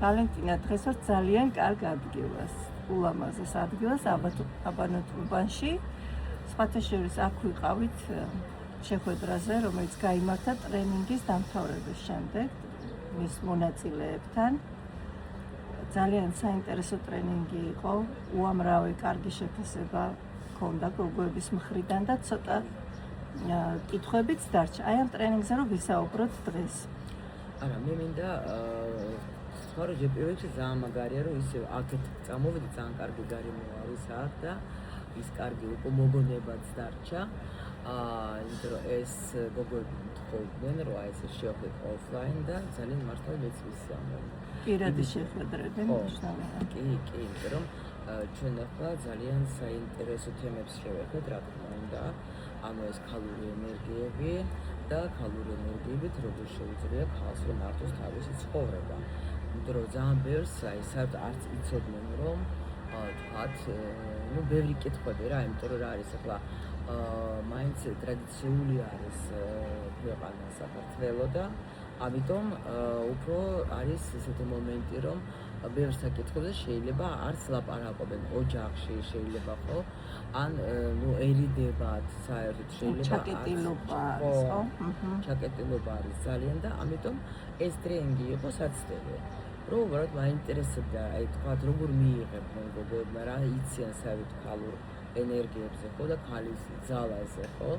ვალენტინა დღეს ვარ ძალიან კარგ ადგილას, ულამაზეს ადგილას აბანოთ უბანში. სხვათა შორის აქ ვიყავით შეხვედრაზე, რომელიც გაიმართა ტრენინგის დამთავრების შემდეგ მის მონაწილეებთან. ძალიან საინტერესო ტრენინგი იყო, უამრავი კარგი შეფასება ჰქონდა გოგოების მხრიდან და ცოტა კითხვებიც დარჩა. აი ამ ტრენინგზე რომ ვისაუბროთ დღეს. არა, მე მინდა სწორედ პირველ რიგში ძალიან მაგარია რომ ისე აქეთ წამოვიდი, ძალიან კარგი გარემო არის აქ და ის კარგი უკვე მოგონებაც დარჩა. იმიტომ რომ ეს გოგოები თხოვდნენ რომ აი ესე შევხვდეთ ოფლაინ და ძალიან მართლა მეც ვისიამოვნე. პირადი შეხვედრები მნიშვნელოვანია. კი, იმიტომ რომ ჩვენ ახლა ძალიან საინტერესო თემებს შევეხვდეთ, რა თქმა უნდა. ანუ ეს ქალური ენერგიები და ქალური ენერგიებით როგორ შეუძლია ქალს რომ მართოს თავისი ცხოვრება. იმიტომ რომ ძალიან ბევრს აი საერთოდ არც იცოდნენ რომ თქვათ, ბევრი კითხვები რა, იმიტომ რომ რა არის ახლა მაინც ტრადიციული არის ქვეყანა საქართველო და ამიტომ უფრო არის ესეთი მომენტი რომ ბევრ საკითხებზე შეიძლება არც ლაპარაკობენ ოჯახში შეიძლება ხო ან ერიდებათ საერთოდ შეიძლება ჩაკეტილობა არის ხო? ჩაკეტილობა არის ძალიან და ამიტომ ეს ტრენინგი იყო საცდელი რომ უბრალოდ მაინტერესებდა აი თქვა როგორ მიიღებდნენ გოგოებმა რა იციან საერთოდ ქალურ ენერგიებზე ხო და ქალის ძალაზე ხო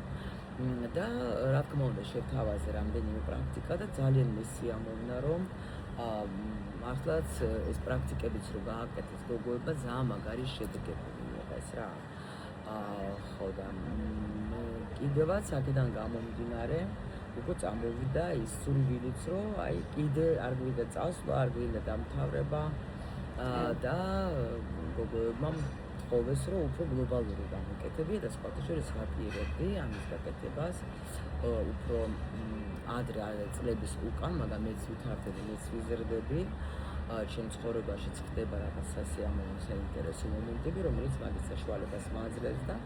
და რა თქმა უნდა შევთავაზე რამდენიმე პრაქტიკა და ძალიან მესიამოვნა რომ მართლაც ეს პრაქტიკებიც რო გააკეთეს გოგოებმა ძალიან მაგარი შედეგები მიიღეს რა ხო და კიდევაც აქედან გამომდინარე უკვე წამოვიდა ის სურვილიც რომ აი კიდე არ გვინდა წასვლა არ გვინდა დამთავრება და გოგოებმა ხოვეს რომ უფრო გლობალური გამოკეთებია და სხვათა შორის ვაპირებდი ამის გაკეთებას უფრო ადრე წლების უკან, მაგრამ მეც ვითარდება, მეც ვიზრდები ჩემ ცხოვრებაშიც ხდება რაღაც სასიამოვნო საინტერესო მომენტები, რომელიც მაგის საშუალებას მაძლევს და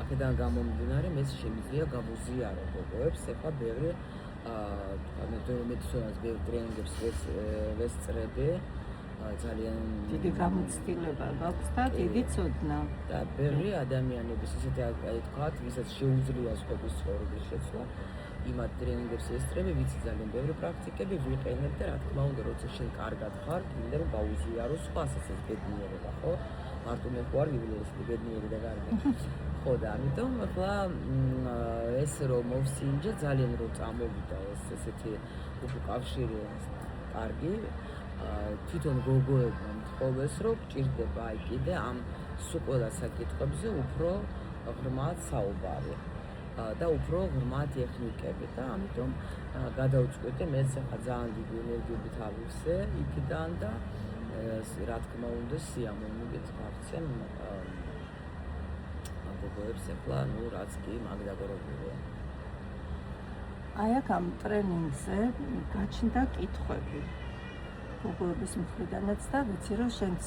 აქედან გამომდინარე მეც შემიძლია გავუზიარო გოგოებს, ეხლა ბევრი მეტსონას ბევრ ტრენინგებს ვესწრები ძალიან დიდი გამოცდილება გაქვს და დიდი ცოდნა და ბევრი ადამიანების ისეთი აი თქვათ, ვისაც შეუძლია სხვების ცხოვრების შეცვლა იმ ტრენინგებს ესწრები, ვიცი ძალიან ბევრი პრაქტიკები ვიყენებ და რა თქმა უნდა, როცა შენ კარგად ხარ, გინდა რომ გაუზიარო სხვასაც ეს ბედნიერება, ხო? მარტო მე ხო არ გივლი ეს ბედნიერი და კარგი. ხო და ამიტომ ახლა ეს რომ მოვსინჯა ძალიან რომ წამოვიდა ეს ესეთი უფრო კავშირი კარგი თვითონ გოგოებმა მთხოვეს რომ გჭირდება აი კიდე ამ სულ ყველა საკითხებზე უფრო ღრმად საუბარი და უფრო ღრმად ეხნიკები და ამიტომ გადავწყვეტე მეც ახლა ძალიან დიდი ენერგიებით ავივსე იქიდან და რა თქმა უნდა სიამოვნებით გავცემ გოგოებს ახლა რაც კი მაგდაგორებულია აი აქ ამ ტრენინგზე გაჩნდა კითხვები გოგოების მხრიდანაც და ვიცი რომ შენც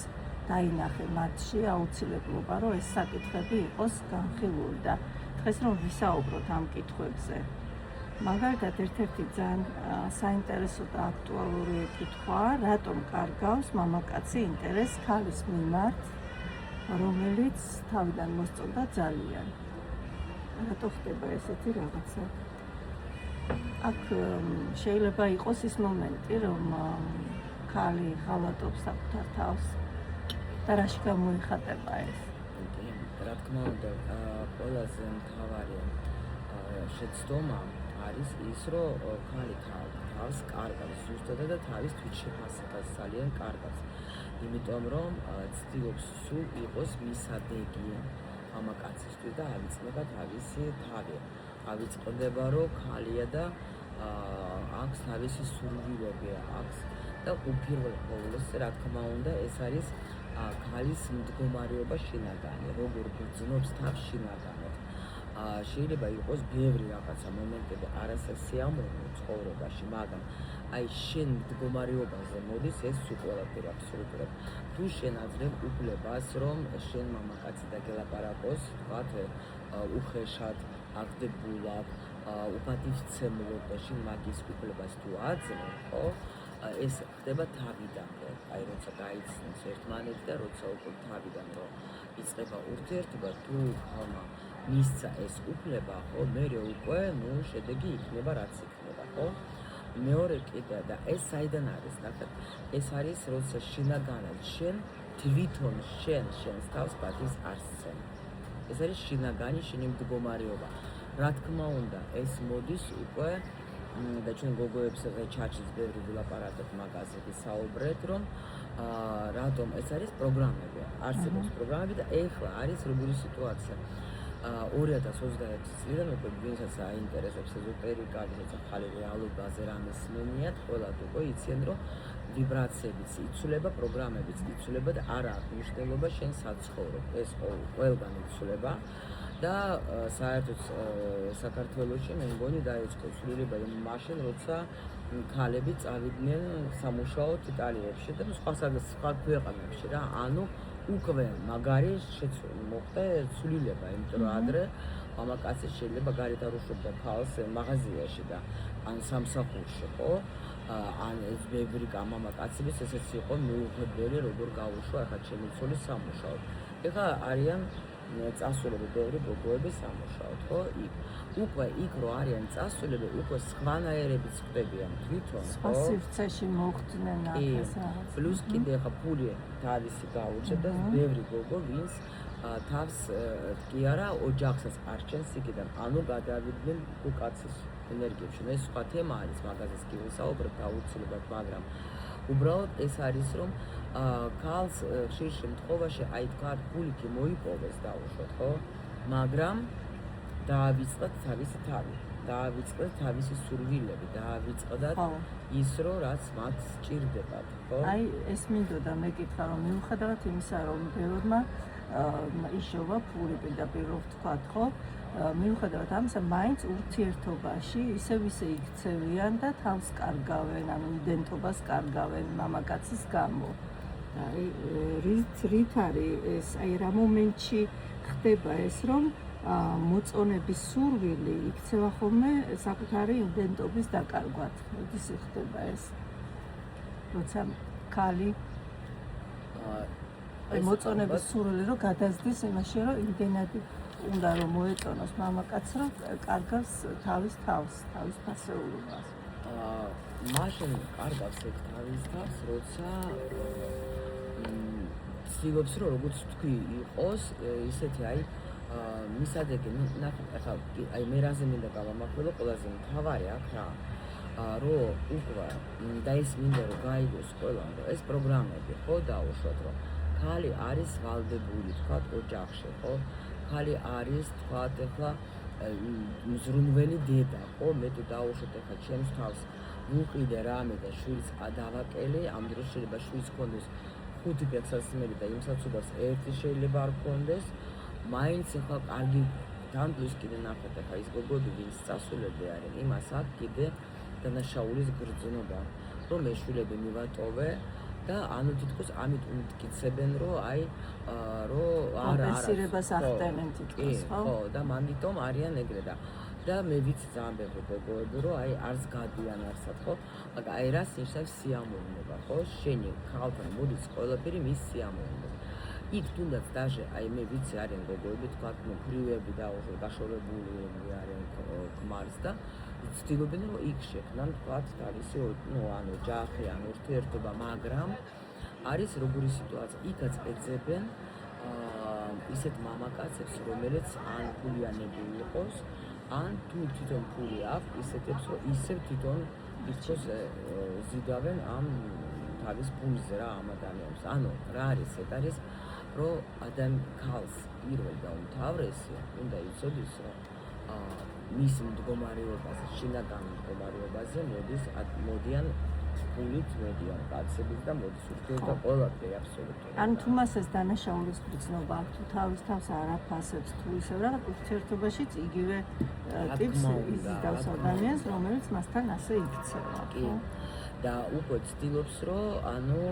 დაინახე მათში აუცილებლობა რომ ეს საკითხები იყოს განხილული და დღეს რომ ვისაუბროთ ამ კითხვებზე მაგალითად ერთ-ერთი ძალიან საინტერესო და აქტუალური კითხვა რატომ კარგავს მამაკაცი ინტერესს ქალის მიმართ რომელიც თავიდან მოსწონდა ძალიან რატო ხდება ესეთი რაღაცა აქ შეიძლება იყოს ის მომენტი რომ ქალი ღალატობს საკუთარ თავს და რაში გამოიხატება ეს? რა თქმა უნდა, ყველაზე მთავარი შეცდომა არის ის, რომ ქალი თავს კარგავს ზუსტად და თავის თვითშეფასებას ძალიან კარგავს. იმიტომ რომ ცდილობს სულ იყოს მისადეგი მამაკაცისთვის და ავიწყდება თავისი თავი. ავიწყდება რომ ქალია და აქვს თავისი სურვილები აქვს და უპირველეს ყოვლისა რა თქმა უნდა ეს არის ქალის მდგომარეობა შინაგანი, როგორ გრძნობს თავს შინაგანად. შეიძლება იყოს ბევრი რაღაცა მომენტები არასასიამოვნო ცხოვრებაში, მაგრამ აი შენ მდგომარეობაზე მოდის ეს სულ ყველაფერი აბსოლუტურად. თუ შენ აძლევ უფლებას, რომ შენ მამაკაცი დაგელაპარაკოს, თქვათ, უხეშად, აგდებულად, უპატივცემლოდ და შენ მაგის უფლებას თუ აძლევ, ხო? ეს ხდება თავიდანვე, აი როცა გაიცნობს ერთმანეთი და როცა უკვე თავიდან რომ იწყება ურთიერთობა, თუ ხალხმა მისცა ეს უფლება, ხო, მერე უკვე შედეგი იქნება რაც იქნება, ხო? მეორე კიდე და ეს საიდან არის, ნახეთ, ეს არის როცა შინაგანად შენ თვითონ შენს თავს პატის არსცენ. ეს არის შინაგანი შენი მდგომარეობა. რა თქმა უნდა, ეს მოდის უკვე და ჩვენ გოგოებსა და ჩაჩის ბევრი ვილაპარაკეთ მაგაზე ვისაუბრეთ, რომ რატომ ეს არის პროგრამები, არსებობს პროგრამები და ეხლა არის როგორი სიტუაცია. 2021 წლიდან უკვე ვინცაც აინტერესებს ეზოტერიკა, ვინცაც ახალი რეალობაზე რამეს მენიათ, ყველათ უკვე იციან, რომ ვიბრაციებიც იცვლება, პროგრამებიც იცვლება და არა აქვს მნიშვნელობა შენ საცხოვრებ. ეს ყველგან იცვლება და საერთოდ საქართველოში მე მგონი დაიწყო ცვლილება მაშინ, როცა ქალები წავიდნენ სამუშაოდ იტალიებში და სხვა ქვეყანებში რა, ანუ უკვე მაგარი მოხდა ცვლილება, იმიტომ რომ ადრე მამაკაცი შეიძლება გარეთ არ უშვებდა ქალს მაღაზიაში და ან სამსახურში, ხო? ან ეს ბევრი მამაკაცების ესეც იყო მიუღებელი, როგორ გაუშვა ახლა ჩემი ცოლი სამუშაოდ. ეხლა არიან წასულები ბევრი გოგოები სამუშაოდ, ხო? უკვე იქ რო არიან წასულები, უკვე სხვანაირებიც ხდებიან თვითონ, ხო? სხვა სივრცეში მოხვდნენ ახეს რაღაც. პლუს კიდე ახლა ფული თავისი გაუჩნდა და ბევრი გოგო, ვინც თავს კი არა ოჯახსაც არჩენს იქიდან, ანუ გადავიდნენ უკაცის ენერგიებში. ეს სხვა თემა არის, მაგაზეც კი ვისაუბრებ აუცილებლად, მაგრამ უბრალოდ ეს არის, რომ ქალს ხშირ შემთხვევაში აი თქვა ფული კი მოიპოვეს დაუშვათ, ხო? მაგრამ დაავიწყდათ თავისი თავი, დაავიწყდათ თავისი სურვილები, დაავიწყდათ ის, რომ რაც მათ სჭირდებათ, ხო? აი ეს მინდოდა მეკითხა, რომ მიუხედავად იმისა, რომ ბევრმა იშოვა ფული პირდაპირ რო ვთქვათ, ხო? მიუხედავად ამისა, მაინც ურთიერთობაში ისევ იქცევიან და თავს კარგავენ, ანუ იდენტობას კარგავენ მამაკაცის გამო. აი რით არის ეს, აი რა მომენტში ხდება ეს, რომ მოწონების სურვილი იქცევა ხოლმე საკუთარი იდენტობის დაკარგვად. როდის ხდება ეს? როცა ქალი მოწონების სურვილი რო გადაზდის იმაში, რომ იმდენად უნდა რომ მოეწონოს მამაკაცს, რომ კარგავს თავის თავს, თავის ფასეულობას. მაშინ კარგავს ეგ თავის თავს, როცა ცდილობს, რომ როგორც თქვი, იყოს ისეთი აი მისადეგი, ნახე, ახლა აი მე რაზე მინდა გავამახვილო, ყველაზე მთავარი აქ რა, რომ უკვე და ის მინდა რომ გაიგოს ყველამ, რომ ეს პროგრამები ხო დაუშვათ, რომ ქალი არის ვალდებული, თქვათ, ოჯახში, ხო? ქალი არის, თქვათ, ახლა მზრუნველი დედა, ხო? მე თუ დაუშვათ ახლა ჩემს თავს ვუყიდე რამე და შვილს დავაკელე, ამ დროს შეიძლება შვილს ჰქონდეს 5 ფეხსაცმელი და იმ საცურავს ერთი შეიძლება არ ჰქონდეს, მაინც ახლა კარგი დამდლის კიდე ნახეთ, ახლა ის გოგოები, ვინც წასულები არიან, იმას აქვს კიდე დანაშაულის გრძნობა, რომ ეს შვილები მივატოვე და ანუ თითქოს ამით უმტკიცებენ, რომ აი რომ კომპენსირებას ახდენენ თითქოს, ხო? ხო, და მანდიტომ არიან ეგრე და მე ვიცი ძალიან ბევრი გოგოები, რომ აი არც გადიან არსად, ხო? მაგრამ აი რას ნიშნავს სიამოვნება, ხო? შენი ქალთან მოდის ყველაფერი მის სიამოვნებას. იქ თუნდაც დაჟე, აი მე ვიცი არიან გოგოები, თქვათ, ფრიუები და გაშორებული არიან ქმარს და ცდილობენ, რომ იქ შექმნან, თქვათ, თავისი, ანუ ოჯახი, ან ურთიერთობა, მაგრამ არის როგორი სიტუაცია, იქაც ეძებენ ისეთ მამაკაცებს, რომელიც ან ფულიანები იყოს, ან თუ თვითონ ფული აქვს, ისეთებს, რომ ისევ თვითონ იცოს ზიდავენ ამ თავის ფულზე რა ამ ადამიანებს. ანუ რა არის ეს? არის რომ ქალს პირველ და უმთავრესი უნდა იცოდეს, რომ მის მდგომარეობაზე, შინაგან მდგომარეობაზე მოდიან ფულით, მოდიან კაცებით და მოდის ურთიერთობა ყველაფერი აბსოლუტურად. ან თუ მას ეს დანაშაულის გრძნობა აქვს, თუ თავის თავს არ აფასებს, თუ ისევ რაღაც ურთიერთობაშიც იგივე ტიპს იზიდავს ადამიანს, რომელიც მასთან ასე იქცევა. კი. და უკვე ცდილობს, რომ ანუ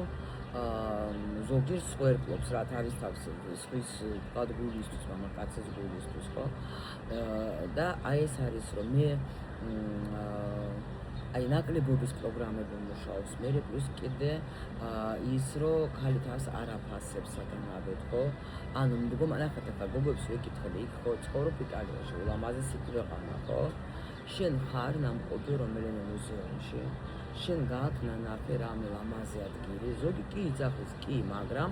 ზოგიერთ სვერპლობს რა თავის თავს სხვის გულისთვის, მამაკაცის გულისთვის, ხო? და აი ეს არის, რომ მე აი ნაკლებობის პროგრამები მუშაობს. მე პლუს კიდე ის რომ ხალი თავს არ აფასებს საგანავეთ, ხო? ანუ მდგომარეობა ახლა გოგოებს ვეკითხები, იქ ხო ცხოვრობ იტალიაში, ულამაზესი ქვეყანა, ხო? შენ ხარ ნამყოფი რომელიმე მუზეუმში. შენ გააქვს ნანახი რამე ლამაზი ადგილი, ზოგი კი იძახის კი, მაგრამ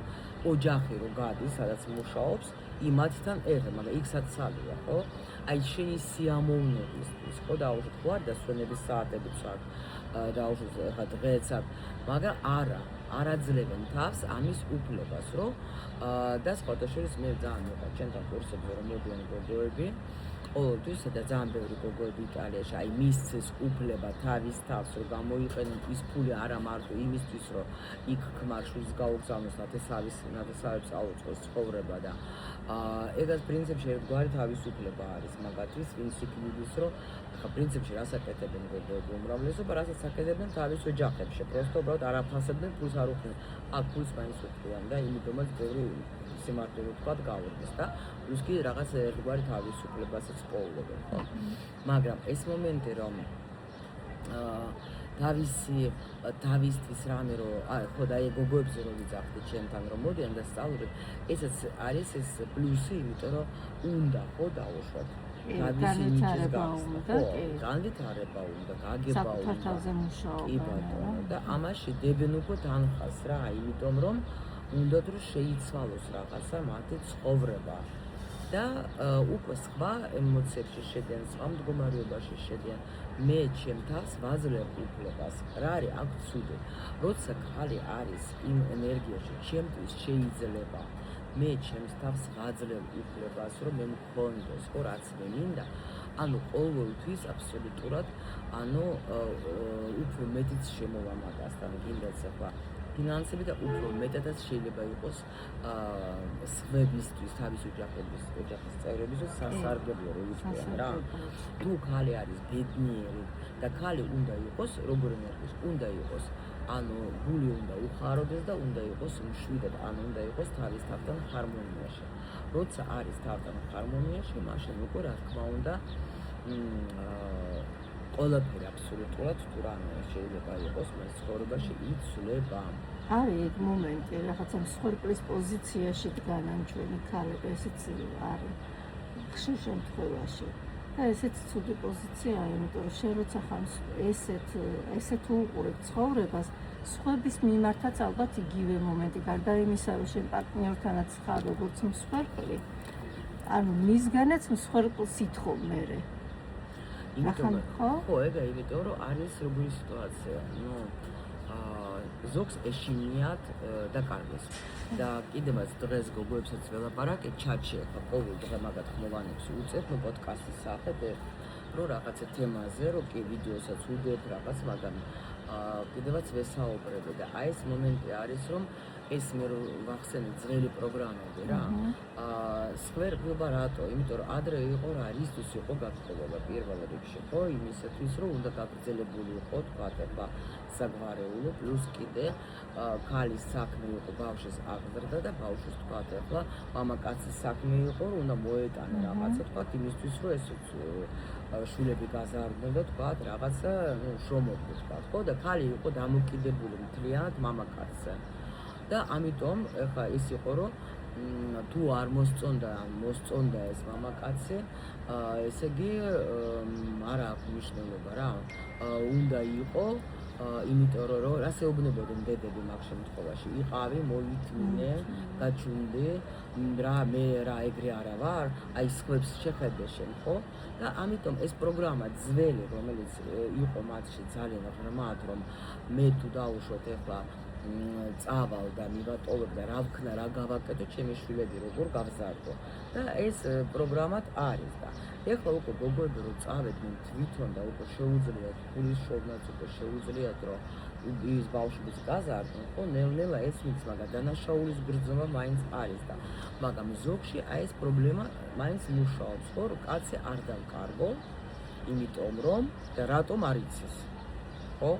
ოჯახი რო გადის, სადაც მუშაობს, იმათთან ერთად, მაგრამ იქ საცალია, ხო? აი შენი სიამოვნებისთვის, ხო, დაუშვათ, ხო არ დასვენების საათებიც აქვს, დაუშვათ, ხა დღეც აქვს, მაგრამ არ აძლევენ თავს ამის უფლებას, რომ და სხვათა შორის მე ძალიან მიყვარს ჩვენთან კურსებზე რომ მოდიან გოგოები, ყოველთვის და ძალიან ბევრი გოგოები იტალიაში, აი მისცეს უფლება თავის თავს, რომ გამოიყენონ ის ფული არა მარტო იმისთვის, რომ იქ ქმარშვილს გაუგზავნოს, ნათესავებს აუწყოს ცხოვრება და ეგაც პრინციპში ერთგვარი თავისუფლება არის მაგათთვის, ვინც იქნების, რომ ახლა პრინციპში რას აკეთებენ გოგოები უმრავლესობა, რასაც აკეთებენ თავის ოჯახებში, პროსტო უბრალოდ არ აფასებდნენ, ფულს არ უხდიან. აქ ფულს მაინც უხდიან და იმიტომაც ბევრი სიმართლე ვთქვათ გავურდეს და პლუს კი რაღაც ერთგვარი თავისუფლებასაც პოულობენ, ხო? მაგრამ ეს მომენტი რომ თავისთვის რამე რომ ხო და აი გოგოებზე რომ ვიძახდი ჩემთან რომ მოდიან და სწავლობენ, ესაც არის ეს პლუსი, იმიტომ რომ უნდა ხო დაუშვათ. განვითარება უნდა, განვითარება უნდა, გაგება უნდა. საკუთარ თავზე მუშაობა. კი ბატონო, და ამაში დებენ უკვე თანხას რა, იმიტომ რომ უნდათ რომ შეიცვალოს რაღაცა მათი ცხოვრება. და უკვე სხვა ემოციებში შედიან, სხვა მდგომარეობაში შედიან. მე ჩემ თავს ვაძლევ უფლებას. რა არის აქ ცუდი? როცა ხალი არის იმ ენერგიაში, ჩემთვის შეიძლება. მე ჩემს თავს ვაძლევ უფლებას, რომ მე მქონდეს, ხო, რაც მე მინდა. ანუ ყოველთვის აბსოლუტურად, ანუ უფრო მეტიც შემოვა მაგასთან, გინდაც ახლა ფინანსები და უფრო მეტადაც შეიძლება იყოს სხვებისთვის, თავის ოჯახის წევრებისთვის სასარგებლო რო ვიტყვიან რა. თუ ხალი არის ბედნიერი და ხალი უნდა იყოს, როგორ ენერგიის, უნდა იყოს, ანუ გული უნდა უხაროდეს და უნდა იყოს მშვიდად, ანუ უნდა იყოს თავის თავთან ჰარმონიაში. როცა არის თავთან ჰარმონიაში, მაშინ უკვე რა თქმა უნდა ყველაფერი აბსოლუტურად თუ რამე შეიძლება იყოს მას ცხოვრებაში იცვლება. არის ეგ მომენტი, რაღაცა მსხვერპლის პოზიციაში დგანან ჩვენი ქალები, ესეც არის ხშირ შემთხვევაში. და ესეც ცუდი პოზიციაა, იმიტომ რომ შენ როცა ხარ ესეთ უყურებ ცხოვრებას, სხვების მიმართაც ალბათ იგივე მომენტი, გარდა იმისა, რომ შენ პარტნიორთანაც ხარ როგორც მსხვერპლი, ანუ მისგანაც მსხვერპლს ითხოვ მერე. ხო, ეგა იმიტომ რომ არის როგორი სიტუაცია, ნუ ზოგს ეშინიათ დაკარგეს და კიდევაც დღეს გოგოებსაც ველაპარაკე ჩატში ახლა ყოველ დღე მაგათ ხმოვანებს უწევ პოდკასტის სახით რომ რაღაცა თემაზე რომ კი ვიდეოსაც ვუდებ რაღაც მაგრამ კიდევაც ვესაუბრებ და აი ეს მომენტი არის რომ ეს მე რო ვახსენე ძველი პროგრამები რა სკვერპლობა რატო? იმიტომ რომ ადრე იყო რა რისთვის იყო გათხოვება პირველ რიგში ხო იმისათვის რომ უნდა გაგრძელებული იყო თქვა ახლა საგვარეულო პლუს კიდე ქალის საქმე იყო ბავშვის აღზრდა და ბავშვის თქვა ახლა მამაკაცის საქმე იყო რომ უნდა მოეტანა რაღაცა თქვა იმისთვის რომ ეს შვილები გაზარდნენ და თქვა რაღაცა შრომობდნენ თქვა ხო და ქალი იყო დამოკიდებული მთლიანად მამაკაცზე და ამიტომ ახლა ის იყო რომ თუ არ მოსწონდა ეს მამაკაცი ესე იგი არ აქვს მნიშვნელობა რა უნდა იყო იმიტომ რომ რას ეუბნებოდნენ დედები მაგ შემთხვევაში იყავი მოვითმინე გაჩუნდი რა მე რა ეგრე არა ვარ აი სხვებს შეხედე შენ ხო და ამიტომ ეს პროგრამა ძველი რომელიც იყო მათში ძალიან ღრმად რომ მე თუ დავუშვოთ ახლა წავალ და მივატოვებ და რა ვქნა რა გავაკეთო ჩემი შვილები როგორ გავზარდო და ეს პროგრამად არის და ეხლა უკვე გოგოები რომ წავედნენ თვითონ და უკვე შეუძლიათ ფულის შოვნაც უკვე შეუძლიათ რომ ის ბავშვებს გაზარდონ ხო ნელ-ნელა ეს მის მაგრამ დანაშაულის გრძნობა მაინც არის და მაგრამ ზოგში აი ეს პრობლემა მაინც მუშაობს ხო რომ კაცი არ დავკარგო იმიტომ რომ და რატომ არ იცის ხო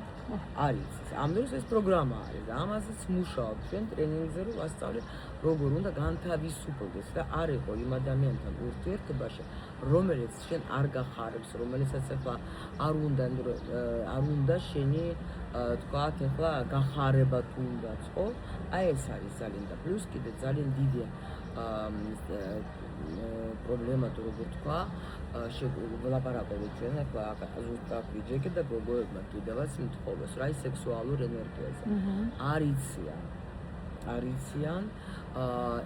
არის. ამ დროს ეს პროგრამა არის და ამაზეც მუშაობ ჩვენ ტრენინგზე რომ ვასწავლეთ როგორ უნდა განთავისუფლდეს და არ იყო იმ ადამიანთან ურთიერთობაში რომელიც შენ არ გახარებს, რომელსაც ახლა არ უნდა შენი თქვათ ახლა გახარება თუნდაც, ხო? აი ეს არის ძალიან და პლუს კიდე ძალიან დიდი პრობლემა თუ როგორ თქვა ვლაპარაკობთ ჩვენ ახლა ზუსტად ვიჯეკეთ და გოგოებმა კიდევაც მთხოვეს რა ის სექსუალურ ენერგიაზე არიციან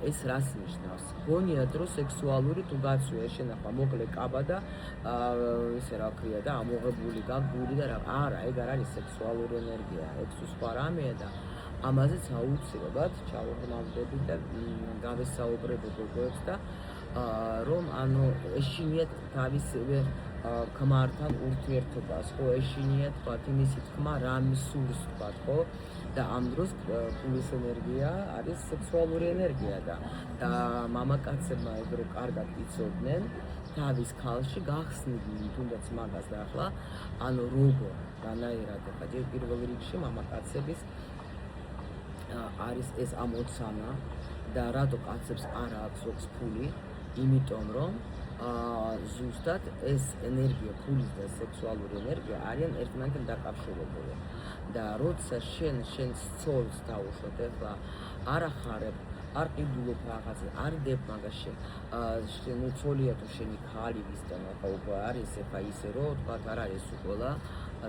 ეს რას ნიშნავს გონიათ რომ სექსუალური თუ გაცვია შენ ახლა მოკლე კაბა და ესე რა ქვია და ამოღებული გაგული და რა არა ეგ არ არის სექსუალური ენერგია ეგ სხვა რამეა და ამაზეც აუცილებლად ჩავღრმავდები და გავესაუბრებო გოგოებს და რომ ანუ ეშინიათ თავისივე ქმართან ურთიერთობას, ხო ეშინიათ თქვათ იმისი თქმა რა მსურს თქვათ, ხო და ამ დროს ფულის ენერგია არის სექსუალური ენერგია და მამაკაცებმა ეგ რო კარგად იცოდნენ თავის ქალში გახსნიდნენ თუნდაც მაგას და ახლა ანუ როგორ განაერად ახლა ჯერ პირველ რიგში მამაკაცების არის ეს ამოცანა და რატო კაცებს არ აქვს ფული იმიტომ რომ ზუსტად ეს ენერგია ფულის და სექსუალური ენერგია არიან ერთმანეთთან დაკავშირებული და როცა შენ სწორს დაუშვათ ახლა არ ახარებ არ ყიდულობ რაღაცა არ დებ მაგაში შენ უცოლია თუ შენი ქალი ვისთან ახლა უკვე არის ახლა ისე რომ თქვათ არ არის უკოლა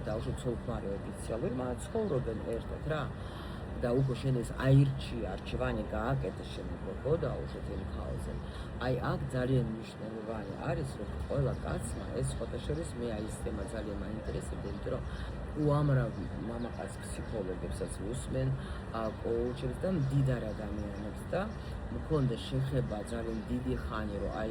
დაუშვათ ცოლ-ქმარი ოფიციალური მაგრამ ცხოვრობენ ერთად რა და უკვე შენ ეს აირჩი არჩევანი გააკეთე შენ უკვე დაუშვათ იმ ქალზე აი აქ ძალიან მნიშვნელოვანი არის რომ ყველა კაცმა ეს ფოტოშორის მე აი ეს თემა ძალიან მაინტერესებდა იმიტომ რომ უამრავი მამაკაც ფსიქოლოგებსაც უსმენ კოუჩებს და მდიდარ ადამიანებს და მქონდა შეხება ძალიან დიდი ხანი რომ აი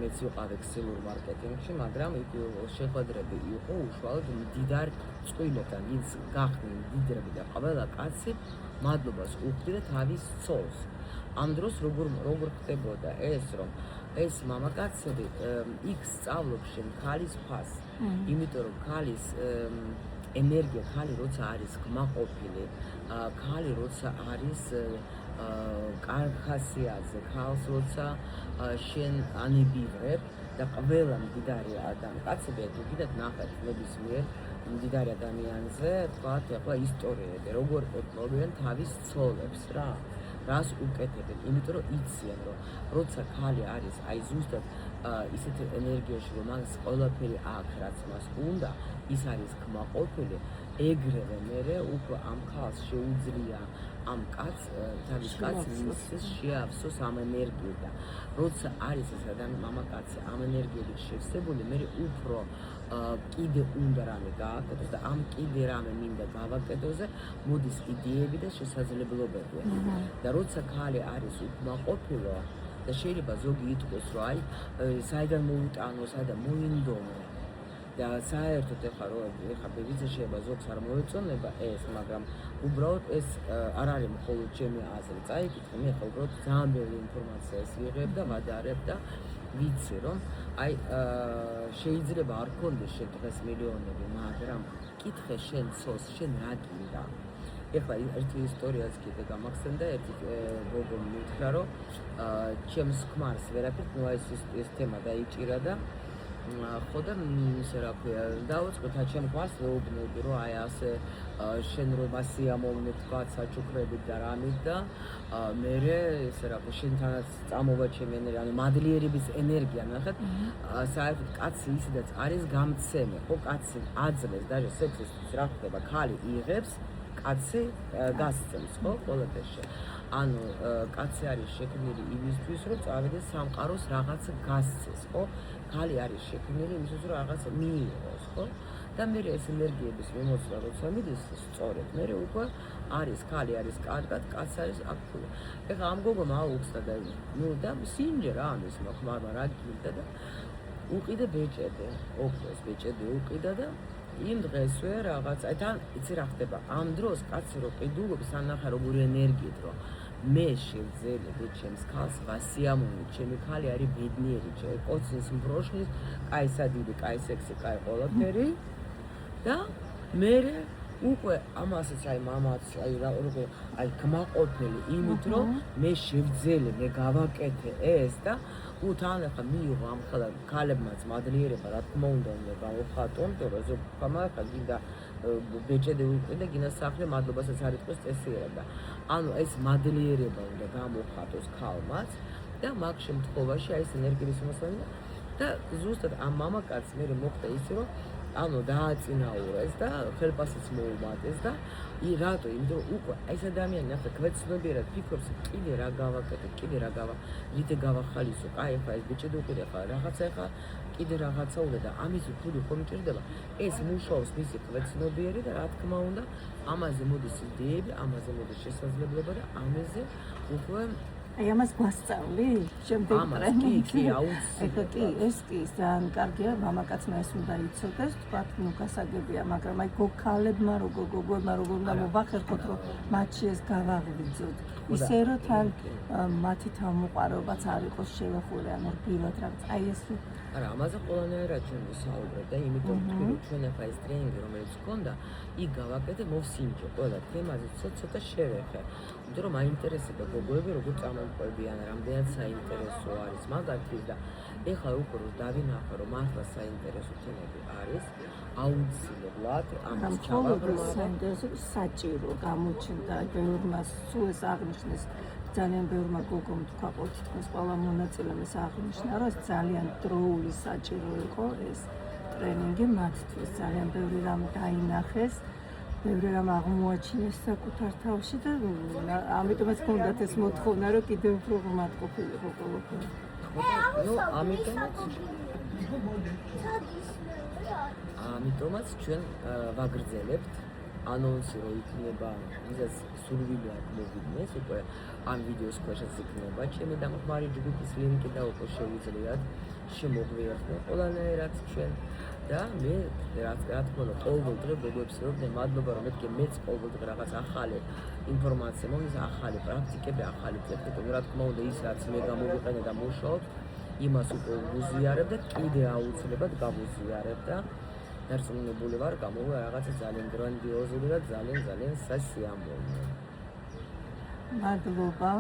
მეც ვიყავ ექსელურ მარკეტინგში მაგრამ იქ შეხვედრები იყო უშუალოდ მდიდარ წყვილებთან ის გახდნენ მდიდრები და ყველა კაცი მადლობას უხდიდა თავის ცოლს ამ დროს როგორ ხდებოდა ეს რომ ეს მამაკაცები იქ სწავლობს შენ ქალის ფასს იმიტომ რომ ქალის ენერგია ქალი როცა არის კმაყოფილი ქალი როცა არის კარხასიაზე ქალს როცა შენ ანიბიღებ და ყველა მდიდარი კაცები ეგეთ ნახეთ ნებისმიერ მდიდარი ადამიანზე თქვათ ახლა ისტორიები როგორ ყოფილობენ თავის ცოლებს რა რას უკეთებენ იმიტომ რომ იციან რომ როცა ქალი არის აი ზუსტად ისეთ ენერგიაში რომ მას ყველაფერი აქვს რაც მას უნდა ის არის კმაყოფილი ეგრევე მერე უკვე ამ ქალს შეუძლია ამ კაცს თავის კაცს მისცეს შეავსოს ამ ენერგიით და როცა არის ეს ადამიანი მამაკაცი ამ ენერგიებით შევსებული მე უფრო კიდე უნდა რამე გააკეთოს და ამ კიდე რამე მინდა გავაკეთოზე მოდის იდეები და შესაძლებლობები და როცა ქალი არის უკმაყოფილო და შეიძლება ზოგი ითქვას რომ აი საიდან მოუტანო საიდან მოინდომო და საერთოდ ეხლა ბებიძე შეიძლება ზოგს არ მოეწონება ეს მაგრამ უბრალოდ ეს არ არის მხოლოდ ჩემი აზრი წაიკითხე მე ხა უბრალოდ ძალიან ბევრი ინფორმაციას ვიღებ და ვადარებ და ვიცი რომ აი შეიძლება არ გქონდეს შენ დღეს მილიონები მაგრამ კითხე შენ ცოლს შენ რა გინდა ეხლა ერთი ისტორიაც კიდე გამახსენდა ერთი გოგო მითხრა რომ ჩემს ქმარს ვერაფერს ნუ ეს თემა დაიჭირა და ხო და ისე რა ქვია დაუწყოთ ჩემ ქმარს ვეუბნები რომ აი ასე შენ რომ ასიამოვნებ თქვა საჩუქრებით და რამით და მე ესე რა ქვია შენთანაც წამოვა ჩემი ენერგია ანუ მადლიერების ენერგია ნახეთ საერთოდ კაცი ისედაც არის გამცემი ხო კაცი აძლევს და სექსის რა ხდება ქალი იღებს კაცი გასცემს ხო ყველაფერში ანუ კაცი არის შექმნილი იმისთვის რომ წავიდეს სამყაროს რაღაცა გასცეს ხო ქალი არის შექმნილი იმისთვის რომ რაღაცა მიიღოს ხო და მე ეს ენერგიების მიმოწვა როცა მიდის სწორედ მე უკვე არის ქალი არის კარგად კაცი არის აქტიური ეხლა ამ გოგომ აუხსნა და ნუ და სინჯერა ამის მოხმარმა რა გინდა და უყიდე ბეჭედი ოქროს ბეჭედი უყიდა და იმ დღესვე რაღაცა თან იცი რა ხდება ამ დროს კაცი რო ყიდულობს ანახა როგორი ენერგიით რომ მე შევძელებ ჩემს ქალს ვასიამოვნებ ჩემი ქალი არის ბედნიერი კოცნის მბროშნის კაი სადივი კაი სექსი კაი ყველაფერი და მე უკვე ამასაც აი მამაც აი როგორ აი გმაყოფილი იმით რომ მე შევძელე მე გავაკეთე ეს და უთან ახლა მიიღო ამ ქალებმაც მადლიერება რა თქმა უნდა უნდა გავხატონ თუ რა ზოგადად ახლა გინდა ბეჭედი უკვე და გინდა სახლი მადლობასაც არ იტყვის წესიერად და ანუ ეს მადლიერება უნდა გამოხატოს ქალმაც და მაგ შემთხვევაში აი ეს ენერგიის მოსვლა და ზუსტად ამ მამაკაცს მე მოხდა ისე რომ ანუ დააწინაურეს და ხელფასიც მოუმატეს და რატო? იმიტომ რომ უკვე ეს ადამიანი ახლა გვეცნობიერად ფიქრობს კიდე რა გავაკეთე, კიდე რა რითი გავახალისო, კაი ახლა ეს ბიჭედი უკვე ახლა რაღაცა ახლა კიდე რაღაცა უნდა და ამის ფული ხომ მჭირდება. ეს მუშაობს მისი გვეცნობიერი და რა თქმა უნდა ამაზე მოდის იდეები, ამაზე მოდის შესაძლებლობა და ამაზე უკვე აი ამას გვასწავლი შემდეგ ტრენინგში. ეხლა კი ეს კი ძალიან კარგია, მამაკაცმა ეს უნდა იცოდეს, თქვათ, ნუ გასაგებია, მაგრამ აი გოქალებმა როგორ გოგოებმა როგორ უნდა მოვახერხოთ, რომ მათში ეს გავაღვიძოთ. ისე რომ თან მათი თავმოყარებაც არ იყოს შევახურე, ანუ რბილად რაღაც. აი ეს არა, ამაზე ყველანაირად ჩვენ ვისაუბრებთ და იმიტომ ვთქვი, რომ ჩვენ ახლა ეს ტრენინგი რომელიც გქონდა, იქ გავაკეთე მოვსინჯო ყველა თემაზე ცოტა შევეხე. იმიტომ რომ მაინტერესება გოგოები როგორ წამომყვებიან, რამდენად საინტერესო არის მაგათთვის და ეხლა უკვე რომ დავინახე რომ მართლა საინტერესო თემები არის, აუცილებლად ამას ჩავაგრძელებ. საინტერესო საჭირო გამოჩნდა ბევრმა სულ ეს აღნიშნეს ძალიან ბევრმა გოგომ თქვა თითქმის ყველა მონაწილემ ეს აღნიშნა რომ ძალიან დროული საჭირო იყო ეს ტრენინგი მათთვის ძალიან ბევრი რამ დაინახეს ბევრი რამ აღმოაჩინეს საკუთარ თავში და ამიტომაც გქონდათ ეს მოთხოვნა რომ კიდევ უფრო ღრმად ყოფილიყო ყველაფერი. ნუ ამიტომაც ჩვენ ვაგრძელებთ ანონსი რომ იქნება ვისაც სურვილი აქვს მოვიდნენ უკვე ამ ვიდეოს ქვეშაც იქნება ჩემი დამხმარე ჯგუფის ლინკი და უკვე შევიძლიათ შემოგვიერთდეთ ყველანაირად ჩვენ და მე რა თქმა უნდა ყოველდღე გოგოებს ვეუბნები მადლობა რომ მეთქე მეც ყოველდღე რაღაც ახალი ინფორმაცია მომდის ახალი პრაქტიკები ახალი ტექნიკები რა თქმა უნდა ის რაც მე გამოვიყენე და მუშაობ იმას უკვე ვუზიარებ და კიდე აუცილებლად გავუზიარებ და დარწმუნებული ვარ გამოვა რაღაცა ძალიან გრანდიოზული და ძალიან სასიამოვნო. მადლობა.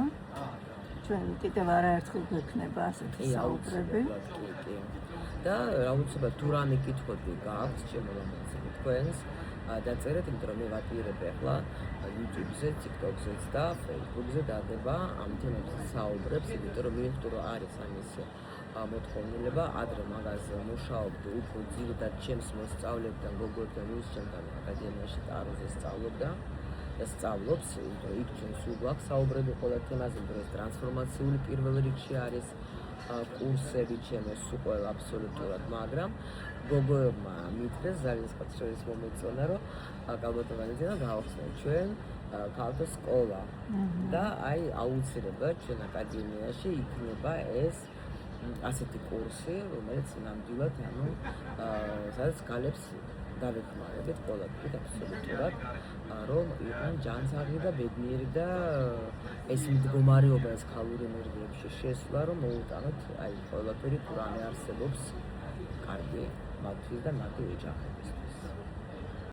ჩვენ კიდევ არაერთხელ გვექნება ასეთი საუბრები. და აუცილებლად თუ რამე კითხვები გააქვთ შემოვამოწმოთ თქვენს დაწერეთ, იმიტომ რომ მე ვაპირებ ახლა YouTube-ზე, TikTok-ზეც და Facebook-ზე დადება ამ თემებზე საუბრებს, იმიტომ რომ მივხვდი რომ არის ამის მოთხოვნილება, ადრე მაგაზე მუშაობდი უფრო ძირითადად ჩემს მოსწავლეებთან, გოგოებთან, მუსიკანტთან აკადემიაში ტაროზე სწავლობდა და სწავლობს, იმიტომ იქ ჩვენ სულ გვაქვს საუბრები ყველა თემაზე, იმიტომ რომ ტრანსფორმაციული პირველ რიგში არის კურსები ჩემს უკვე აბსოლუტურად, მაგრამ გოგოებმა მითხრეს ძალიან სპეციალისტ მომეწონა, რომ კალბატონალიძეა გავახსენოთ ჩვენ ქალთა სკოლა და აი აუცილებლად ჩვენ აკადემიაში იქნება ეს ასეთი კურსი, რომელიც ნამდვილად ანუ სადაც გალებს დავეხმარებით ყველაფრით აბსოლუტურად, რომ იყვნენ ჯანსაღი და ბედნიერი და ეს მდგომარეობა ეს ქალური ენერგიებში შესვლა, რომ მოუტანოთ აი ყველაფერი თუ რამე არსებობს კარგი მათთვის და მათი ოჯახი.